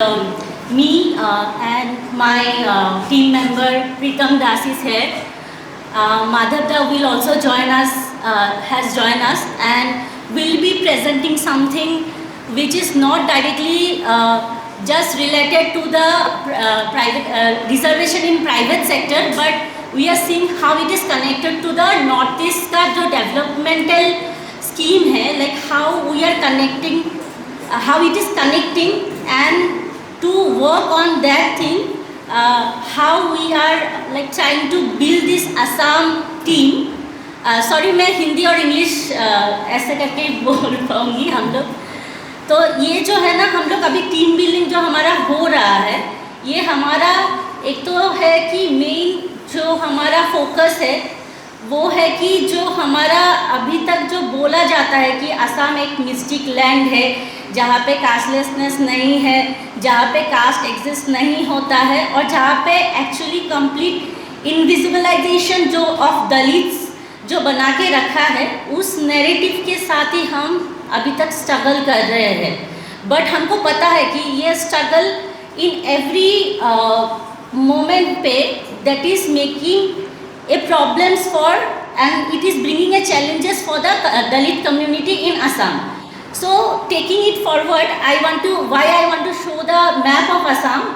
Me and my team member Pritam Das is here. Madhav Da will also join us, has joined us, and will be presenting something which is not directly just related to the private reservation in private sector, but we are seeing how it is connected to the Northeast का जो developmental scheme है, like how we are connecting, how it is connecting, and to work on that thing, how we are like trying to build this Assam team. Sorry मैं हिंदी और English ऐसे करके बोल पाऊँगी हम लोग. तो ये जो है ना, हम लोग अभी टीम बिल्डिंग जो हमारा हो रहा है, ये हमारा एक तो है कि मेन जो हमारा फोकस है वो है कि जो हमारा अभी तक जो बोला जाता है कि असम एक मिस्टिक लैंड है जहाँ पे कास्टलेसनेस नहीं है, जहाँ पे कास्ट एग्जिस्ट नहीं होता है, और जहाँ पे एक्चुअली कंप्लीट इनविजिबलाइजेशन जो ऑफ दलित्स जो बना के रखा है, उस नैरेटिव के साथ ही हम अभी तक स्ट्रगल कर रहे हैं. बट हमको पता है कि ये स्ट्रगल इन एवरी मोमेंट पे that is making a problems for, and it is bringing a challenges for the Dalit community in Assam. So taking it forward, why I want to show the map of Assam.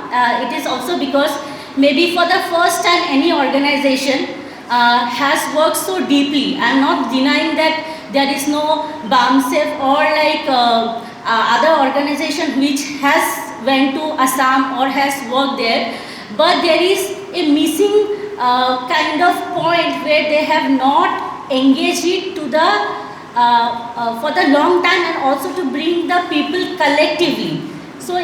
It is also because maybe for the first time any organization has worked so deeply. I am not denying that there is no BAMSEF or like other organization which has went to Assam or has worked there, but there is a missing kind of point where they have not engaged it to the for the long time, and also to bring the people collectively. So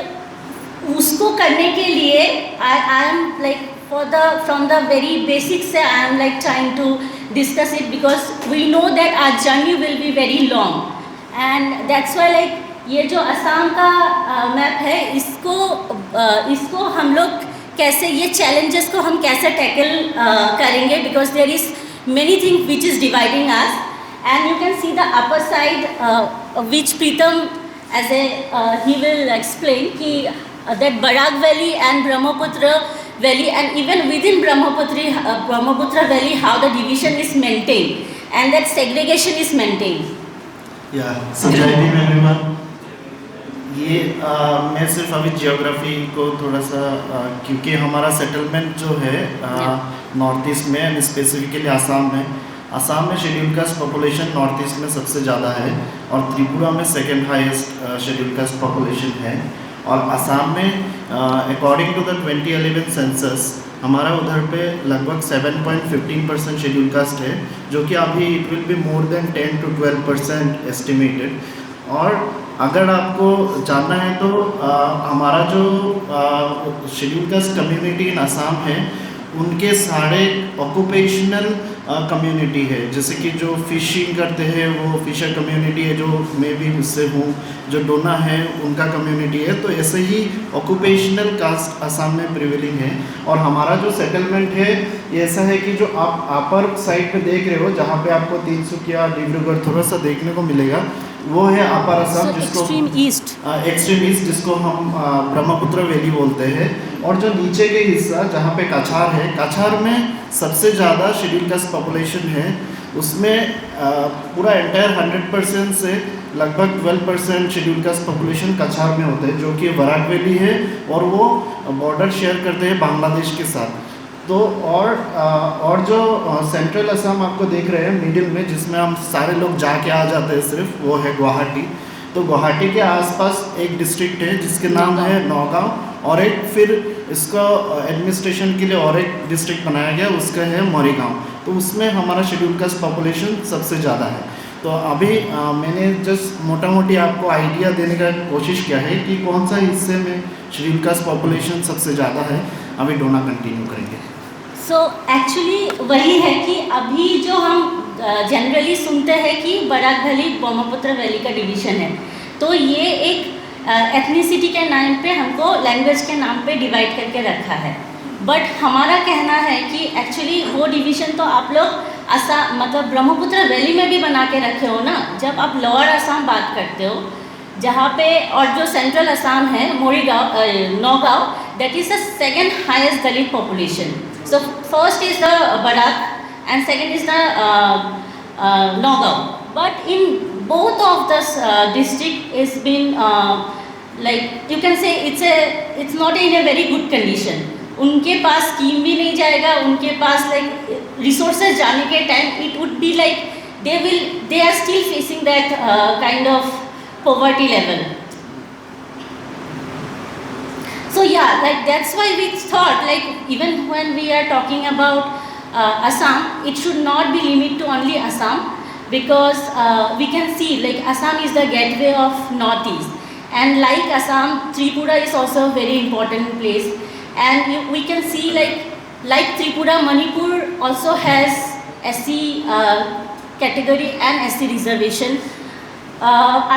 उसको करने के लिए I am like from the very basics से I am like trying to discuss it, because we know that our journey will be very long, and that's why like ये जो असम का map है, इसको हम लोग कैसे ये challenges को हम कैसे tackle करेंगे, because there is many things which is dividing us, and you can see the upper side which Pritam as a he will explain कि that Barak Valley and Brahmaputra Valley, and even within Brahmaputra Valley how the division is maintained and that segregation is maintained. Yeah, Sanjay everyone. ये मैं सिर्फ अभी geography को थोड़ा सा क्योंकि हमारा सेटलमेंट जो है नॉर्थ ईस्ट में एंड स्पेसिफिकली आसाम में schedule caste population north east में सबसे ज़्यादा है, और त्रिपुरा में second highest schedule caste population है, और आसाम में अकॉर्डिंग टू द 2011 सेंसस हमारा उधर पे लगभग 7.15% शेड्यूल कास्ट है, जो कि अभी it will be more than 10 to 12% estimated. और अगर आपको जानना है तो हमारा जो schedule caste community in Assam है, उनके सारे ऑक्यूपेशनल कम्युनिटी है, जैसे कि जो फिशिंग करते हैं वो फिशर कम्युनिटी है, जो मैं भी उससे हूँ, जो डोना है उनका कम्युनिटी है. तो ऐसे ही ऑक्यूपेशनल कास्ट आसाम में प्रिवेलिंग है. और हमारा जो सेटलमेंट है ये ऐसा है कि जो आप अपर साइड पे देख रहे हो, जहाँ पे आपको तिनसुकिया डिब्रूगढ़ थोड़ा सा देखने को मिलेगा, वो है अपर असम, जिसको एक्सट्रीम ईस्ट जिसको हम ब्रह्मपुत्र वैली बोलते हैं. और जो नीचे के हिस्सा जहाँ पे कछार है, कछार में सबसे ज़्यादा शेड्यूल कास्ट पॉपुलेशन है. उसमें पूरा एंटायर 100% से लगभग 12% शेड्यूल कास्ट पॉपुलेशन कछार में होते हैं, जो कि बराक वैली है, और वो बॉर्डर शेयर करते हैं बांग्लादेश के साथ. तो और जो सेंट्रल असम आपको देख रहे हैं मिडिल में, जिसमें हम सारे लोग जाके आ जाते हैं सिर्फ, वो है गुवाहाटी. तो गुवाहाटी के आसपास एक डिस्ट्रिक्ट है जिसके नाम है नौगांव, और एक फिर इसका एडमिनिस्ट्रेशन के लिए और एक डिस्ट्रिक्ट बनाया गया, उसका है मोरीगांव. तो उसमें हमारा शेड्यूल कास्ट पॉपुलेशन सबसे ज़्यादा है. तो अभी मैंने जस्ट मोटा मोटी आपको आइडिया देने का कोशिश किया है कि कौन सा हिस्से में शेड्यूल कास्ट पॉपुलेशन सबसे ज़्यादा है. अभी डोना कंटिन्यू करेंगे. सो एक्चुअली वही है कि अभी जो हम जनरली सुनते हैं कि बराक वैली ब्रह्मपुत्र वैली का डिवीज़न है, तो ये एक एथनिसिटी के नाम पे हमको लैंग्वेज के नाम पे डिवाइड करके रखा है. बट हमारा कहना है कि एक्चुअली वो डिवीज़न तो आप लोग मतलब ब्रह्मपुत्र वैली में भी बना के रखे हो ना. जब आप लोअर असम बात करते हो, जहाँ पे, और जो सेंट्रल असम है Morigaon, Nagaon, that is the second highest Dalit population. So first is the Barak and second is the Nagaon. But in both of the district is been like you can say it's not in a very good condition. उनके पास scheme भी नहीं जाएगा, उनके पास like resources जाने के time it would be like they are still facing that kind of poverty level. So yeah, like that's why we thought like even when we are talking about Assam, it should not be limited to only Assam, because we can see like Assam is the gateway of Northeast, and like Assam, Tripura is also a very important place, and we can see like Tripura, Manipur also has SC category and SC reservation,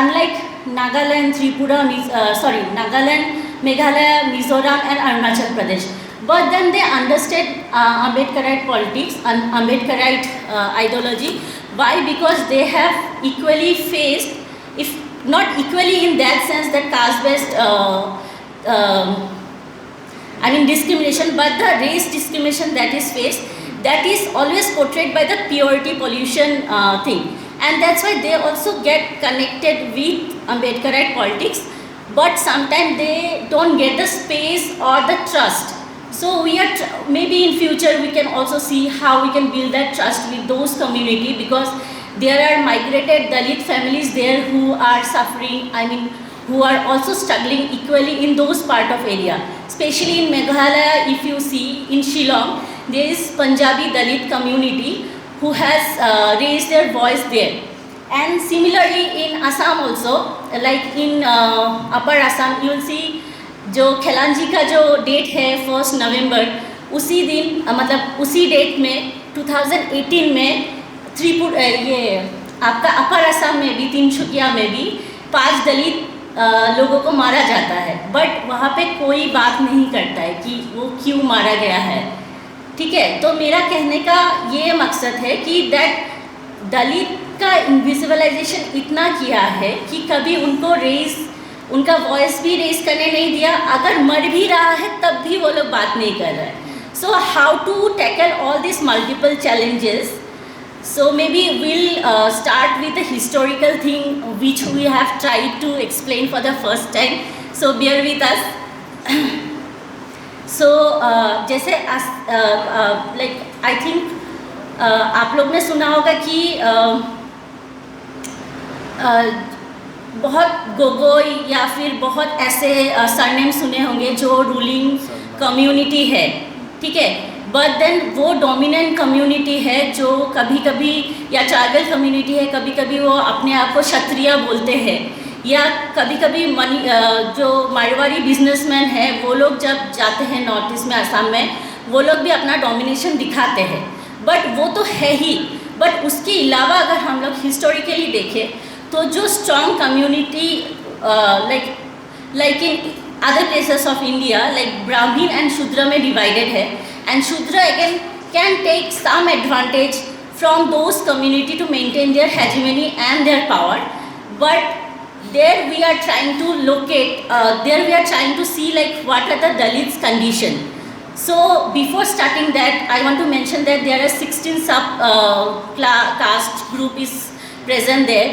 unlike Nagaland, Tripura, Nagaland, Meghalaya, Mizoram and Arunachal Pradesh. But then they understood Ambedkarite politics and Ambedkarite ideology. Why? Because they have equally faced, if not equally in that sense that caste-based, discrimination, but the race discrimination that is faced, that is always portrayed by the purity pollution thing. And that's why they also get connected with Ambedkarite politics, but sometimes they don't get the space or the trust. So we are maybe in future we can also see how we can build that trust with those community, because there are migrated Dalit families there who are suffering, who are also struggling equally in those part of area. Especially in Meghalaya, if you see in Shillong, there is Punjabi Dalit community who has raised their voice there. And similarly in Assam also, like in Upper Assam, you will see जो खिलांजी का जो date है 1 नवंबर, उसी दिन मतलब उसी date में 2018 में ये आपका अपर असम में भी, तिनसुकिया में भी 5 दलित लोगों को मारा जाता है, बट वहाँ पे कोई बात नहीं करता है कि वो क्यों मारा गया है. ठीक है, तो मेरा कहने का ये मकसद है कि दैट दलित का इनविजिबलाइजेशन इतना किया है कि कभी उनको उनका वॉइस भी रेस करने नहीं दिया. अगर मर भी रहा है तब भी वो लोग बात नहीं कर रहे हैं. So how to tackle all this multiple challenges? So maybe will start with the historical thing which we have tried to explain for the first time. So bear with us. So जैसे like I think आप लोग ने सुना होगा कि बहुत गोगोई या फिर बहुत ऐसे सरनेम सुने होंगे जो रूलिंग कम्युनिटी है. ठीक है, बट देन वो डोमिनेंट कम्युनिटी है जो कभी कभी, या ट्राइबल कम्युनिटी है, कभी कभी वो अपने आप को क्षत्रिय बोलते हैं, या कभी कभी जो मारवाड़ी बिजनेसमैन है वो लोग जब जाते हैं नॉर्थ ईस्ट में, असम में, वो लोग भी अपना डोमिनेशन दिखाते हैं. बट वो तो है ही, बट उसके अलावा अगर हम लोग हिस्टोरिकली देखें तो जो strong community like in other places of India, like Brahmin and Shudra में डिवाइडेड है, and Shudra again can take some advantage from those community to maintain their hegemony and their power. But there we are trying to locate, there we are trying to see like what are the Dalits condition. So before starting that, I want to mention that there are 16 sub caste group is present there.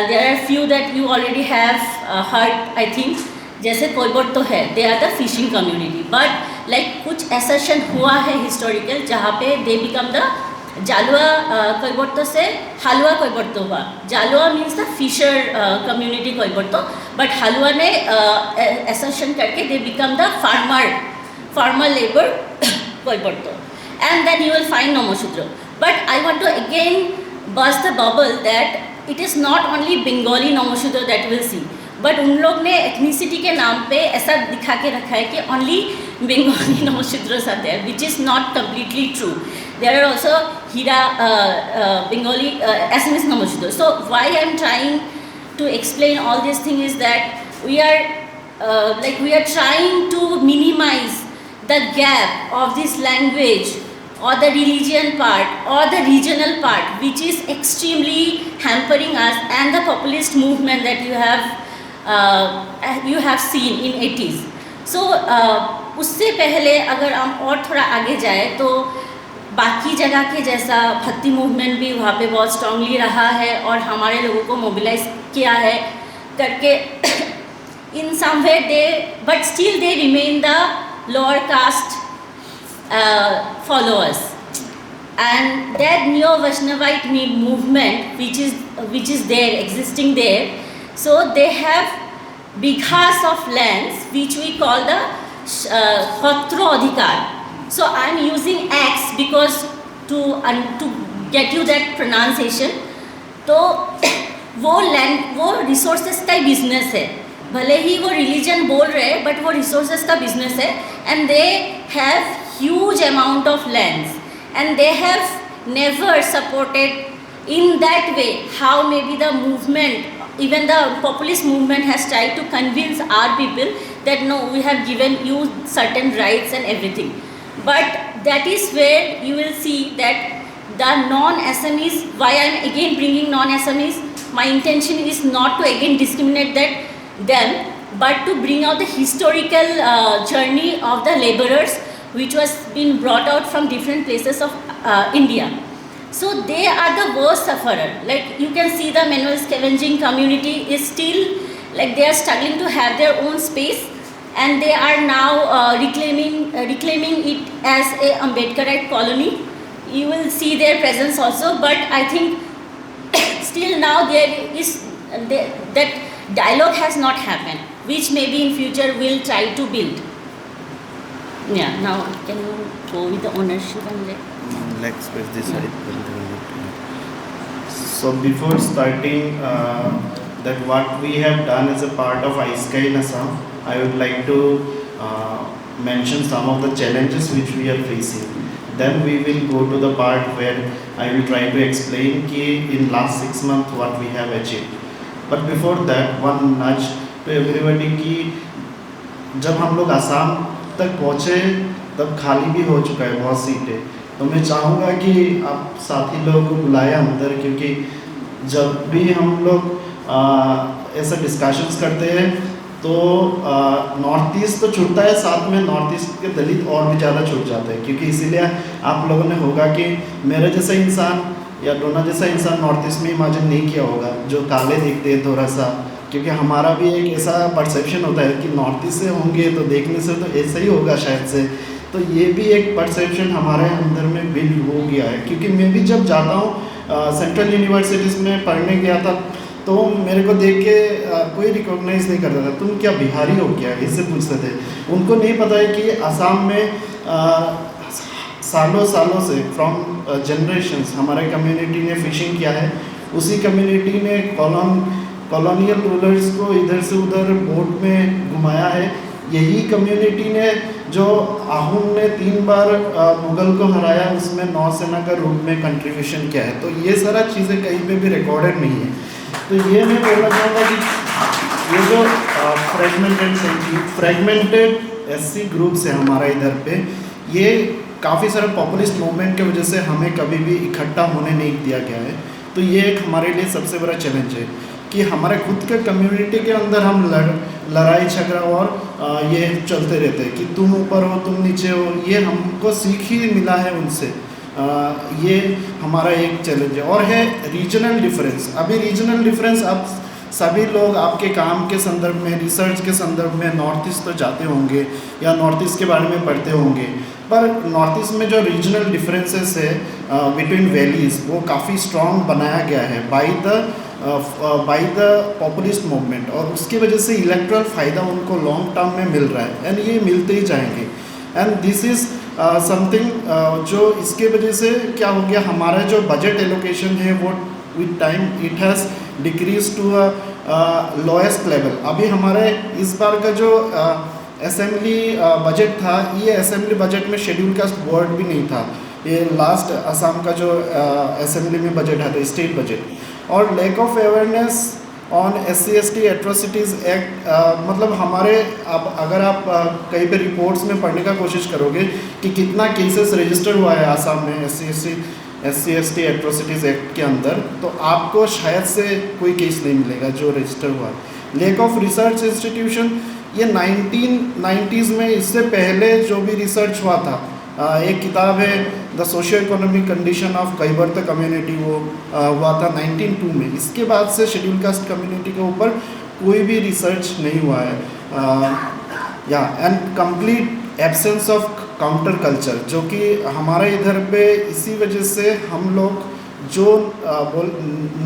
There are few that you already have heard, I think. जैसे कोइबोट तो है, they are the fishing community. But like कुछ assertion हुआ है historical जहाँ पे they become the जालुआ कोइबोट्टो से हलुआ कोइबोट्टो हुआ. Jalua means the fisher community Koibotto, but Halua ने assertion करके they become the farmer labor Koibotto, and then you will find Nomoshudro. But I want to again burst the bubble that it is not only Bengali Nomoshudro that we will see, but उन लोग ने ethnicity के नाम पे ऐसा दिखा के रखा है कि ओनली बंगाली नमोशूद्रस आते हैं, which is not completely true. There are also Hira Bengali SMS Namasudra. So why I am trying to explain all this thing is that we are trying to minimise the gap of this language or the religion part or the regional part, which is extremely hampering us, and the populist movement that you have you have seen in 80s. So उससे पहले अगर हम और थोड़ा आगे जाए तो बाकी जगह के जैसा भक्ति मूवमेंट भी वहाँ पे बहुत स्ट्रांगली रहा है और हमारे लोगों को मोबिलाइज किया है करके in some way but still they remain the lower caste followers, and that Neo-Vaishnavite movement which is there existing there, so they have bighas of lands which we call the Patra Adhikar. So I am using X because to get you that pronunciation. तो वो land वो resources का ही business है, भले ही वो religion बोल रहे हैं बट वो रिसोर्सेज का बिजनेस है, and they have huge amount of lands and they have never supported in that way how may be the movement, even the populist movement has tried to convince our people that no, we have given you certain rights and everything. But that is where you will see that the non-Assamese, why I am again bringing non-Assamese, my intention is not to again discriminate them, but to bring out the historical journey of the laborers which was being brought out from different places of India. So they are the worst sufferer. Like you can see the manual scavenging community is still like they are struggling to have their own space, and they are now reclaiming it as a Ambedkarite colony. You will see their presence also, but I think still now that dialogue has not happened, which maybe in future we'll try to build. Yeah, now can you go with the ownership and let's press this side. So before starting that what we have done as a part of iSky in Assam, I would like to mention some of the challenges which we are facing. Then we will go to the part where I will try to explain कि in last 6 months what we have achieved. But before that, one nudge to everybody कि जब हम लोग असम तक पहुँचे तब खाली भी हो चुका है बहुत सीटें, तो मैं चाहूँगा कि आप साथी लोगों को बुलाएं अंदर, क्योंकि जब भी हम लोग ऐसा डिस्कशंस करते हैं तो नॉर्थ ईस्ट तो छूटता है, साथ में नॉर्थ ईस्ट के दलित और भी ज़्यादा छूट जाते हैं, क्योंकि इसीलिए आप लोगों ने होगा कि मेरे जैसा इंसान या डोना जैसा इंसान नॉर्थ ईस्ट में इमेजिन नहीं किया होगा, जो काले दिखते हैं थोड़ा सा, क्योंकि हमारा भी एक ऐसा परसेप्शन होता है कि नॉर्थ ईस्ट से होंगे तो देखने से तो ऐसा ही होगा शायद से, तो ये भी एक परसेप्शन हमारे अंदर में बिल्ड हो गया है। क्योंकि मैं भी जब जाता हूँ सेंट्रल यूनिवर्सिटीज़ में पढ़ने गया था तो मेरे को देख के कोई रिकॉग्नाइज नहीं करता था, तुम क्या बिहारी हो क्या, इससे पूछते थे। उनको नहीं पता है कि असम में सालों सालों से फ्रॉम जनरेशंस हमारे कम्युनिटी ने फिशिंग किया है, उसी कम्युनिटी ने कॉलोनियल रूलर्स को इधर से उधर बोट में घुमाया है, यही कम्युनिटी ने जो आहूम ने 3 बार मुग़ल को हराया उसमें नौसेना का रूप में कंट्रीब्यूशन किया है, तो ये सारा चीज़ें कहीं पे भी रिकॉर्डेड नहीं है। तो ये मैं बोलना चाहूँगा कि ये जो फ्रेगमेंटेड एससी ग्रुप्स है हमारा इधर पे, ये काफ़ी सारे पॉपुलिस्ट मूवमेंट की वजह से हमें कभी भी इकट्ठा होने नहीं दिया गया है। तो ये एक हमारे लिए सबसे बड़ा चैलेंज है कि हमारे खुद के कम्युनिटी के अंदर हम लड़ाई झगड़ा और ये चलते रहते हैं कि तुम ऊपर हो तुम नीचे हो, ये हमको सीख ही मिला है उनसे। ये हमारा एक चैलेंज है। और है रीजनल डिफरेंस। अभी रीजनल डिफरेंस आप सभी लोग आपके काम के संदर्भ में, रिसर्च के संदर्भ में नॉर्थ ईस्ट तो जाते होंगे या नॉर्थ ईस्ट के बारे में पढ़ते होंगे, पर नॉर्थ ईस्ट में जो रीजनल डिफरेंसेस है बिटवीन वैलीज़ वो काफ़ी स्ट्रॉन्ग बनाया गया है बाय द पॉपुलिस्ट मूवमेंट, और उसकी वजह से इलेक्ट्रल फ़ायदा उनको लॉन्ग टर्म में मिल रहा है एंड ये मिलते ही जाएंगे। एंड दिस इज़ समथिंग जो इसके वजह से क्या हो गया, हमारा जो बजट एलोकेशन है वो with time it has decrease to a lowest level. अभी हमारे इस बार का जो असेंबली बजट था, ये असेंबली बजट में शेड्यूल कास्ट वर्ड भी नहीं था, ये लास्ट असम का जो असेंबली में बजट है स्टेट बजट। और lack of awareness on SC/ST atrocities act, मतलब हमारे अगर आप कहीं पे रिपोर्ट्स में पढ़ने का कोशिश करोगे कि कितना केसेस रजिस्टर हुआ है आसाम में SC/ST एट्रोसिटीज़ एक्ट के अंदर, तो आपको शायद से कोई केस नहीं मिलेगा जो रजिस्टर हुआ है। लेक ऑफ रिसर्च इंस्टीट्यूशन, ये 1990s में, इससे पहले जो भी रिसर्च हुआ था, एक किताब है the socio economic condition of Kaibarta community, वो हुआ था 1902 में। इसके बाद से शेड्यूल कास्ट कम्युनिटी के ऊपर कोई भी रिसर्च नहीं हुआ है। या and complete absence of counter culture, जो कि हमारे इधर पे इसी वजह से हम लोग जो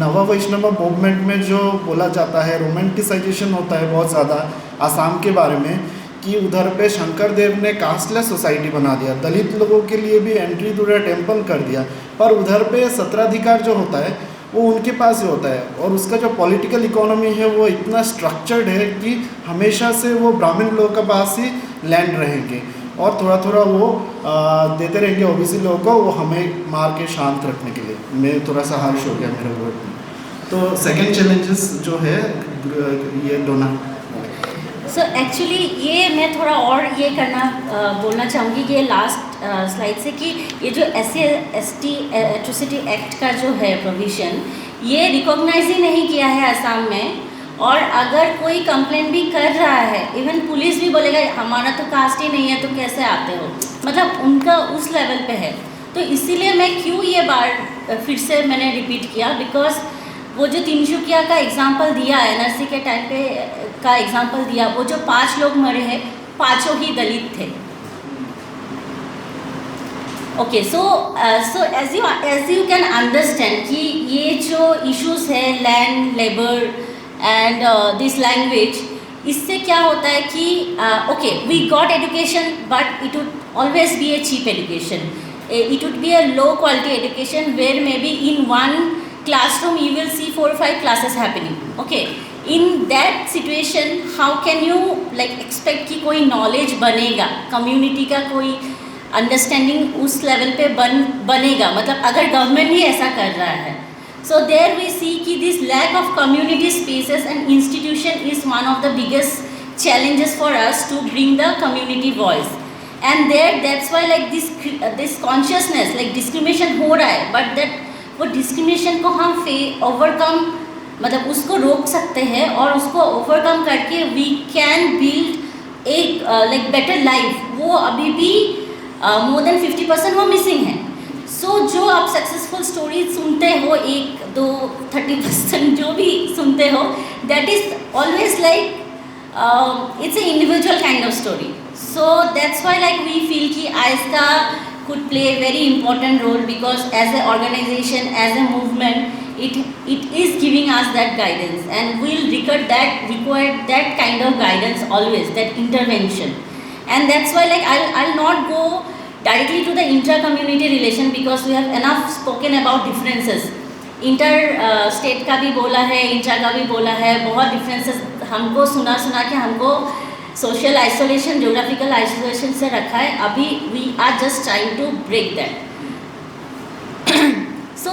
नवा वैष्णव मूवमेंट में जो बोला जाता है, रोमांटिसाइजेशन होता है बहुत ज़्यादा आसाम के बारे में, कि उधर पे शंकर देव ने कास्टलेस सोसाइटी बना दिया, दलित लोगों के लिए भी एंट्री थ्रू टेम्पल कर दिया, पर उधर पे सत्राधिकार जो होता है वो उनके पास ही होता है, और उसका जो पॉलिटिकल इकोनॉमी है वो इतना स्ट्रक्चर्ड है कि हमेशा से वो ब्राह्मण लोगों के पास ही लैंड रहेंगे, और थोड़ा थोड़ा वो देते रहेंगे ओबीसी लोगों को, वो हमें मार के शांत रखने के लिए। मैं थोड़ा सा हार्श हो गया मेरे वर्ड में। तो सेकंड चैलेंजेस जो है ये डोना। सो एक्चुअली ये मैं थोड़ा और ये बोलना चाहूँगी कि ये लास्ट स्लाइड से, कि ये जो SC/ST एट्रोसिटी एक्ट का जो है प्रोविज़न, ये रिकॉग्नाइज ही नहीं किया है असम में, और अगर कोई कंप्लेंट भी कर रहा है, इवन पुलिस भी बोलेगा हमारा तो कास्ट ही नहीं है तो कैसे आते हो, मतलब उनका उस लेवल पे है। तो इसीलिए मैं क्यों ये बार फिर से मैंने रिपीट किया, बिकॉज वो जो तिनसुकिया का एग्जांपल दिया, NRC के टाइम पे का एग्जांपल दिया, वो जो 5 लोग मरे हैं, 5 ही दलित थे। Okay, so as you can understand कि ये जो इश्यूज है land, labour and this language, इससे क्या होता है कि okay we got education, but it would always be a cheap education, it would be a low quality education where may be in one classroom you will see 4 or 5 classes happening. Okay, in that situation how can you like expect कि कोई knowledge बनेगा, community का कोई understanding उस level पे बनेगा, मतलब अगर government ही ऐसा कर रहा है। So there we see कि this lack of community spaces and institution is one of the biggest challenges for us to bring the community voice. And that's why like this consciousness like discrimination हो रहा है, but that वो discrimination को हम overcome, मतलब उसको रोक सकते हैं, और उसको ओवरकम करके वी कैन बिल्ड एक लाइक बेटर लाइफ। वो अभी भी मोर देन 50% वो मिसिंग है। सो जो आप सक्सेसफुल स्टोरी सुनते हो, 1, 2, 30% जो भी सुनते हो, that is always like it's a individual kind of story. So that's why like we feel कि आइस्का could play a very important role, because as an organization, as a movement, it is giving us that guidance, and we'll require that kind of guidance always, that intervention. And that's why like I'll not go directly to the intra-community relation, because we have enough spoken about differences. State का भी बोला है, intra का भी बोला है, बहुत differences हमको सुना के हमको सोशल आइसोलेशन, जोग्राफिकल आइसोलेशन से रखा है। अभी we are just trying to break that. So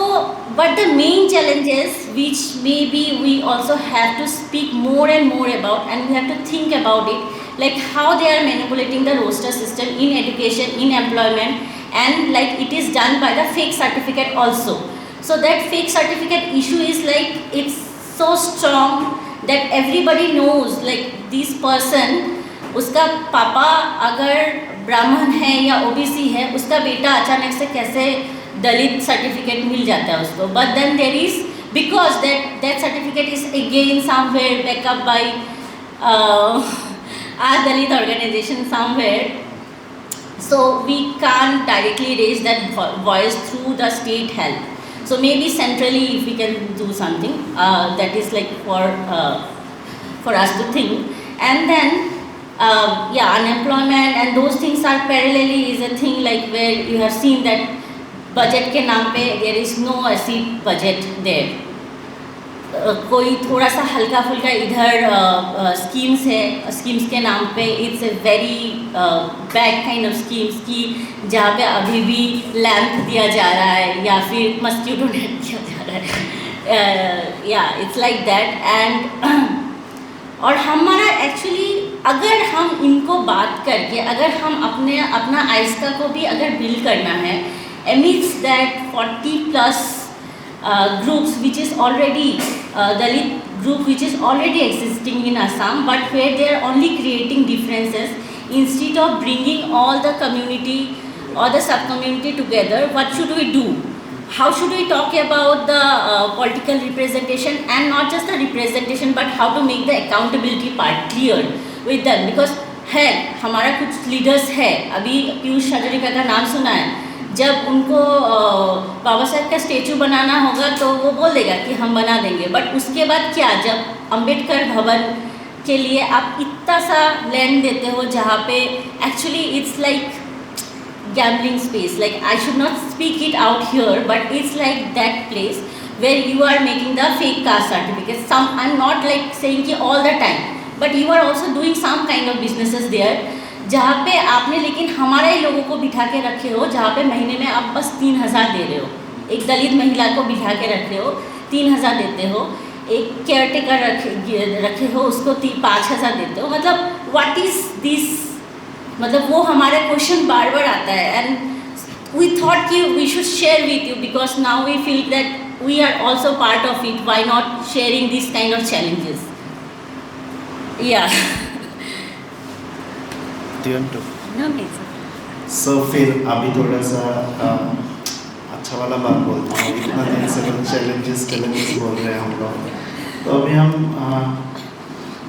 but the main challenges which may be we also have to speak more and more about, and we have to think about it, like how they are manipulating the roster system in education, in employment, and like it is done by the fake certificate also. So that fake certificate issue is like it's so strong that everybody knows like this person, उसका पापा अगर ब्राह्मण है या OBC है, उसका बेटा अचानक से कैसे दलित सर्टिफिकेट मिल जाता है उसको, but then there is, because that certificate is again somewhere backed up by our Dalit organization somewhere, so we can't directly raise that voice through the state help. So maybe centrally if we can do something that is like for us to think. And then yeah, unemployment and those things are parallelly is a thing like where you have seen that budget के नाम पे there is no ऐसी budget there. कोई थोड़ा सा हल्का फुल्का इधर स्कीम्स है, स्कीम्स के नाम पे it's a very bad kind of schemes की जहाँ पे अभी भी लैंप दिया जा रहा है या फिर मस्कीटो नेट दिया जा रहा है, या इट्स लाइक दैट। एंड और हमारा एक्चुअली अगर हम इनको बात करके अगर हम अपना आइस्का को भी अगर बिल्ड करना है amidst that 40+ groups which is already group which is already existing in Assam, but where they are only creating differences instead of bringing all the community or the sub-community together. What should we do? How should we talk about the political representation, and not just the representation but how to make the accountability part clear with them? Because है हमारा कुछ leaders है, अभी पीयूष हजारिका का नाम सुना है, जब उनको बाबा साहब का स्टेचू बनाना होगा तो वो बोल देगा कि हम बना देंगे, बट उसके बाद क्या, जब अंबेडकर भवन के लिए आप इतना सा लैंड देते हो जहाँ पे actually it's like gambling space, like I should not speak it out here, but it's like that place where you are making the fake caste certificates. I'm not like saying कि all the time, but you are also doing some kind of businesses there, जहाँ पे आपने लेकिन हमारे ही लोगों को बिठा के रखे हो, जहाँ पे महीने में आप बस 3,000 दे रहे हो, एक दलित महिला को बिठा के रखे हो 3,000 देते हो, एक केयर टेकर रखे हो उसको 5,000 देते हो, मतलब व्हाट इज दिस, मतलब वो हमारा क्वेश्चन बार बार आता है, एंड वी थॉट कि we should share with you because now we feel that we are also part of it, why not sharing this kind of challenges. Yeah so फिर अभी थोड़ा सा अच्छा वाला बात बोलता हूँ. इतना दिन से तो चैलेंजेस बोल रहे हैं हम लोग, तो अभी हम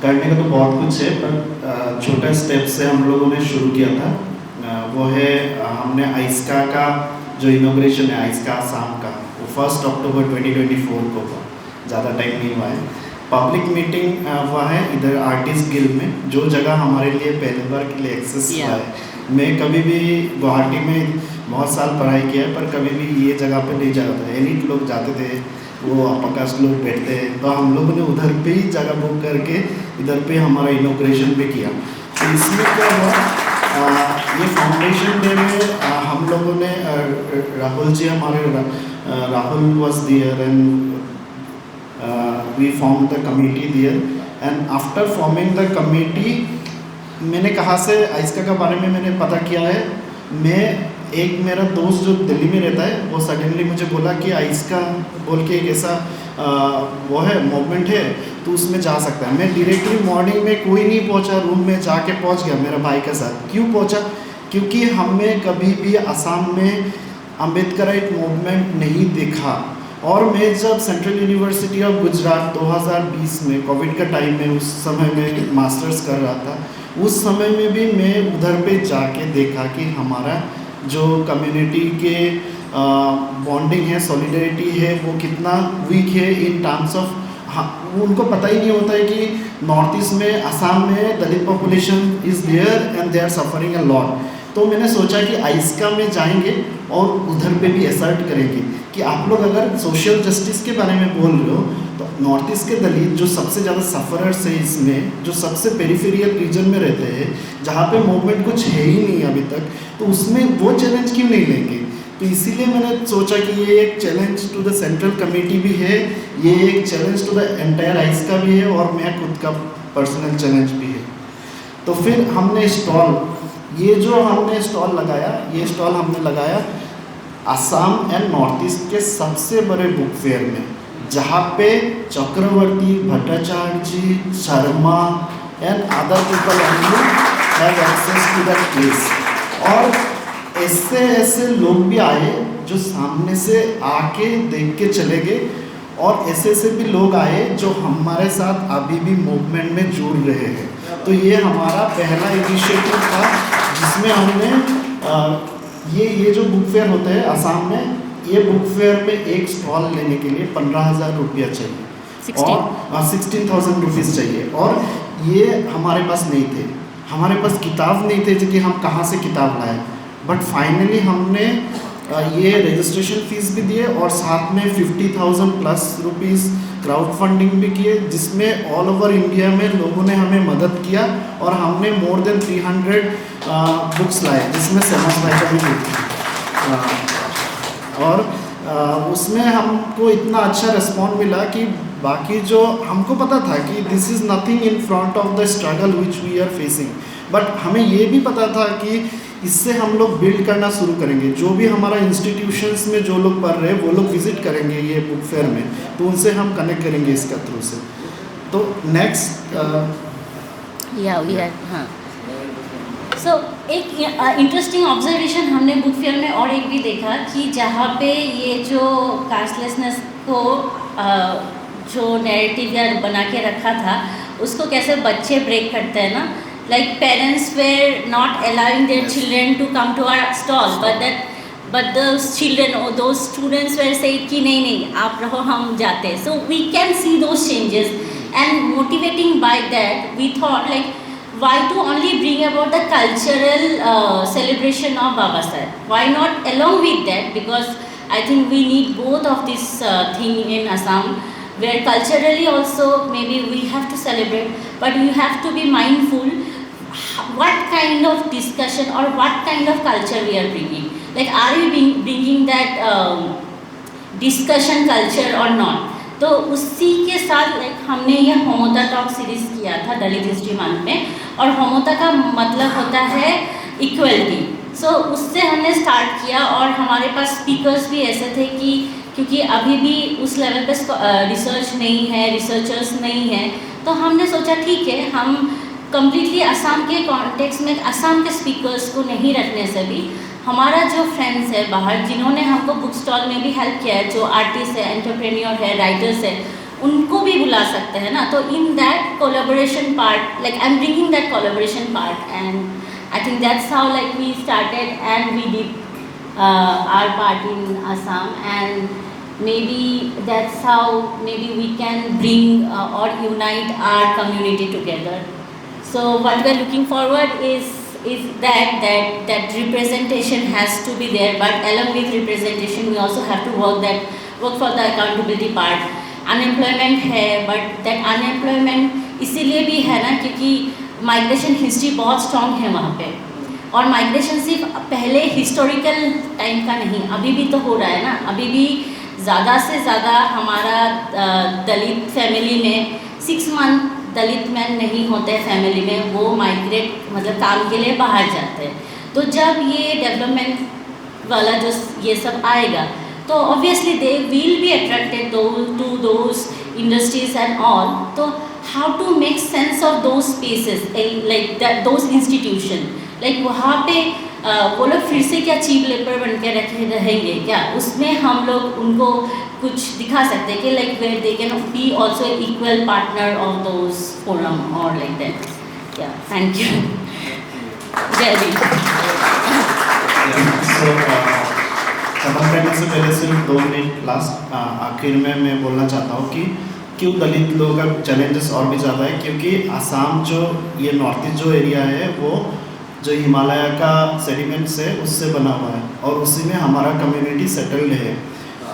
करने का तो बहुत कुछ है, पर छोटे स्टेप से हम लोगों ने शुरू किया था. वो है हमने आइस्का का जो इनॉग्रेशन है, आइस्का आसाम का, वो 1 अक्टूबर 2024 को हुआ, ज़्यादा टाइम नहीं हुआ है. पब्लिक मीटिंग हुआ है इधर आर्टिस्ट गिल्ड में, जो जगह हमारे लिए पहली बार के लिए एक्सेस हुआ है. मैं कभी भी गुवाहाटी में बहुत साल पढ़ाई किया है, पर कभी भी ये जगह पे नहीं जाता था. एलिट लोग जाते थे, वो अपकाश लोग बैठते हैं, तो हम लोगों ने उधर पे ही जगह बुक करके इधर पे हमारा इनॉग्रेशन भी किया. तो इसमें क्या हुआ, ये फाउंडेशन डे में हम लोगों ने राहुल जी हमारे Rahul was there and we form the committee there, and after forming the committee मैंने कहाँ से आइस्का के बारे में मैंने पता किया है. मैं एक मेरा दोस्त जो दिल्ली में रहता है, वो सडनली मुझे बोला कि आइस्का बोल के एक ऐसा वो है मूवमेंट है, तो उसमें जा सकता है. मैं डायरेक्टली मॉर्निंग में कोई नहीं पहुंचा, रूम में जाके पहुंच गया मेरा भाई के साथ. क्यों पहुंचा? क्योंकि हमने कभी भी असम में अम्बेडकराइट मूवमेंट नहीं देखा. और मैं जब सेंट्रल यूनिवर्सिटी ऑफ गुजरात 2020 में कोविड का टाइम में, उस समय में मास्टर्स कर रहा था, उस समय में भी मैं उधर पे जाके देखा कि हमारा जो कम्युनिटी के बॉन्डिंग है, सॉलिडरिटी है, वो कितना वीक है इन टर्म्स ऑफ, उनको पता ही नहीं होता है कि नॉर्थ ईस्ट में असम में Dalit population is there and they are suffering a lot. तो मैंने सोचा कि आइस्का में जाएंगे और उधर पे भी असर्ट करेंगे कि आप लोग अगर सोशल जस्टिस के बारे में बोल रहे हो, तो नॉर्थ ईस्ट के दलित जो सबसे ज़्यादा सफ़रर्स है इसमें, जो सबसे पेरिफेरियल रीजन में रहते हैं, जहाँ पे मूवमेंट कुछ है ही नहीं अभी तक, तो उसमें वो चैलेंज क्यों नहीं लेंगे. तो इसीलिए मैंने सोचा कि ये एक challenge to the central committee भी है, ये एक चैलेंज टू द एंटायर आइस्का भी है, और मेरा खुद का पर्सनल चैलेंज भी है. तो फिर हमने स्टॉल, ये जो हमने स्टॉल लगाया, ये स्टॉल हमने लगाया असम एंड नॉर्थ ईस्ट के सबसे बड़े बुक फेयर में, जहाँ पे Chakraborty, Bhattacharya ji, Sharma and other people only have access to that place. और ऐसे ऐसे लोग भी आए जो सामने से आके देख के चले गए, और ऐसे ऐसे भी लोग आए जो हमारे साथ अभी भी मूवमेंट में जुड़ रहे हैं. तो ये हमारा पहला इनिशिएटिव था, जिसमें हमने ये जो बुक फेयर होता है असम में, ये बुक फेयर में एक स्टॉल लेने के लिए 15,000 रुपया चाहिए, और 16,000 रुपीज़ चाहिए. और ये हमारे पास नहीं थे, हमारे पास किताब नहीं थे कि हम कहाँ से किताब लाए. बट फाइनली हमने ये रजिस्ट्रेशन फ़ीस भी दिए, और साथ में 50,000 प्लस रुपीज़ क्राउड फंडिंग भी किए, जिसमें ऑल ओवर इंडिया में लोगों ने हमें मदद किया, और हमने मोर देन 300 बुक्स लाए, जिसमें सहमत भाई का भी बुक था. और उसमें हमको इतना अच्छा रिस्पॉन्स मिला कि बाकी जो हमको पता था कि this is nothing in front of the struggle which we are facing, but हमें ये भी पता था कि इससे हम लोग बिल्ड करना शुरू करेंगे. जो भी हमारा इंस्टीट्यूशंस में जो लोग पढ़ रहे हैं, वो लोग विज़िट करेंगे ये बुक फेयर में, तो उनसे हम कनेक्ट करेंगे इसका थ्रू से. तो नेक्स्ट या वी आर हाँ सो एक इंटरेस्टिंग ऑब्जर्वेशन हमने बुक फेयर में और एक भी देखा कि जहाँ पे ये जो कास्टलेसनेस को जो नैरेटिव या बना के रखा था उसको कैसे बच्चे ब्रेक करते हैं ना, like parents were not allowing their children to come to our stall but the children और दो स्टूडेंट्स वेर से कि नहीं आप रहो हम जाते हैं. So we can see those changes and motivating by that we thought like why to only bring about the cultural celebration of Baba Saheb? Why not along with that? Because I think we need both of this thing in Assam, where culturally also maybe we have to celebrate, but you have to be mindful what kind of discussion or what kind of culture we are bringing. Like, are we bringing that discussion culture or not? तो उसी के साथ like हमने ये होमोता talk series किया था दलित history month में, और होमोता का मतलब होता है इक्वलिटी. सो उससे हमने स्टार्ट किया और हमारे पास स्पीकर्स भी ऐसे थे कि क्योंकि अभी भी उस लेवल पे रिसर्च नहीं है, रिसर्चर्स नहीं है, तो हमने सोचा ठीक है हम कम्प्लीटली असम के कॉन्टेक्स्ट में असम के स्पीकर्स को नहीं रखने से भी हमारा जो फ्रेंड्स है बाहर जिन्होंने हमको बुक स्टॉल में भी हेल्प किया है, जो आर्टिस्ट है, एंटरप्रेन्योर है, राइटर्स है, उनको भी बुला सकते हैं ना. तो in that collaboration part like I am bringing that collaboration part and I think that's how like we started and we did our part in Assam and maybe that's how maybe we can bring or unite our community together. So what we are looking forward is that representation has to be there, but along with representation we also have to work for the accountability part. Unemployment है, but that unemployment इसीलिए भी है ना क्योंकि migration history बहुत strong है वहाँ पे, और माइग्रेशन सिर्फ पहले हिस्टोरिकल टाइम का नहीं, अभी भी तो हो रहा है ना. अभी भी ज़्यादा से ज़्यादा हमारा दलित फैमिली में 6 मंथ दलित मैन नहीं होते फैमिली में, वो माइग्रेट मतलब काम के लिए बाहर जाते हैं. तो जब ये डेवलपमेंट वाला जो ये सब आएगा तो obviously they will be attracted to those industries and all. तो how to make sense of those spaces like that those institution, like वहाँ पे वो लोग फिर से क्या चीफ लेबर बन के रहेंगे क्या, उसमें हम लोग उनको कुछ दिखा सकते हैं कि like where they can be also equal partner of those forum और like that. Yeah thank you. जय हिंद. खत्म करने से पहले सिर्फ 2 मिनट लास्ट आखिर में मैं बोलना चाहता हूँ कि क्यों दलित लोगों का चैलेंजेस और भी ज़्यादा है, क्योंकि आसाम जो ये नॉर्थ ईस्ट जो एरिया है वो जो हिमालय का सेडिमेंट्स है उससे बना हुआ है, और उसी में हमारा कम्युनिटी सेटल्ड है,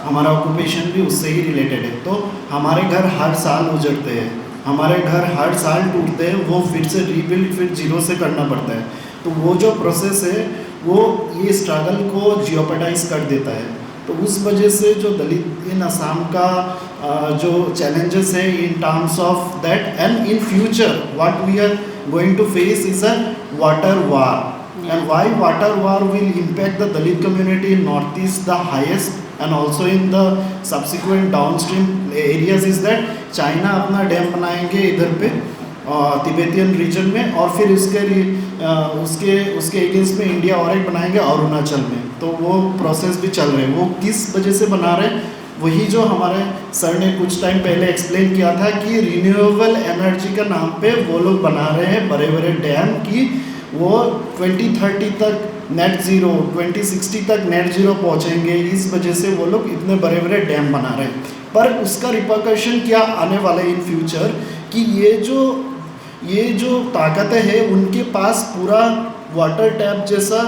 हमारा ऑक्यूपेशन भी उससे ही रिलेटेड है. तो हमारे घर हर साल उजड़ते हैं, हमारे घर हर साल टूटते हैं, वो फिर से रीबिल्ड फिर जीरो से करना पड़ता है. तो वो जो प्रोसेस है वो ये स्ट्रगल को जियोपेटाइज कर देता है. तो उस वजह से जो दलित इन असम का जो चैलेंजेस है in terms of that, and in future what we are going to face is a water war. Yeah. And why water war will impact the Dalit community in northeast the highest and also in the subsequent downstream areas is that China अपना dam बनाएंगे इधर पे Tibetan reason में, और फिर उसके against में India और एक बनाएंगे अरुणाचल में. तो वो प्रोसेस भी चल रहे हैं. वो किस वजह से बना रहे हैं, वही जो हमारे सर ने कुछ टाइम पहले एक्सप्लेन किया था कि रिन्यूएबल एनर्जी का नाम पे वो लोग बना रहे हैं बड़े बड़े डैम की वो 2030 तक नेट ज़ीरो, 2060 तक नेट ज़ीरो पहुंचेंगे. इस वजह से वो लोग इतने बड़े बड़े डैम बना रहे हैं. पर उसका रिपरकशन क्या आने वाला है इन फ्यूचर, कि ये जो ताकतें हैं उनके पास पूरा वाटर टैप जैसा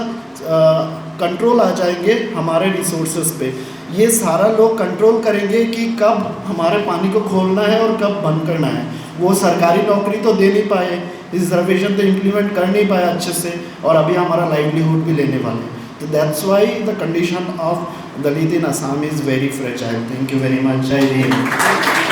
कंट्रोल आ जाएंगे हमारे रिसोर्सेज पे. ये सारा लोग कंट्रोल करेंगे कि कब हमारे पानी को खोलना है और कब बंद करना है. वो सरकारी नौकरी तो दे नहीं पाए, रिजर्वेशन तो इम्प्लीमेंट कर नहीं पाए अच्छे से, और अभी हमारा लाइवलीहुड भी लेने वाले हैं. तो that's why the condition of Dalit in Assam is very fragile. Thank you very much. जय हिंद.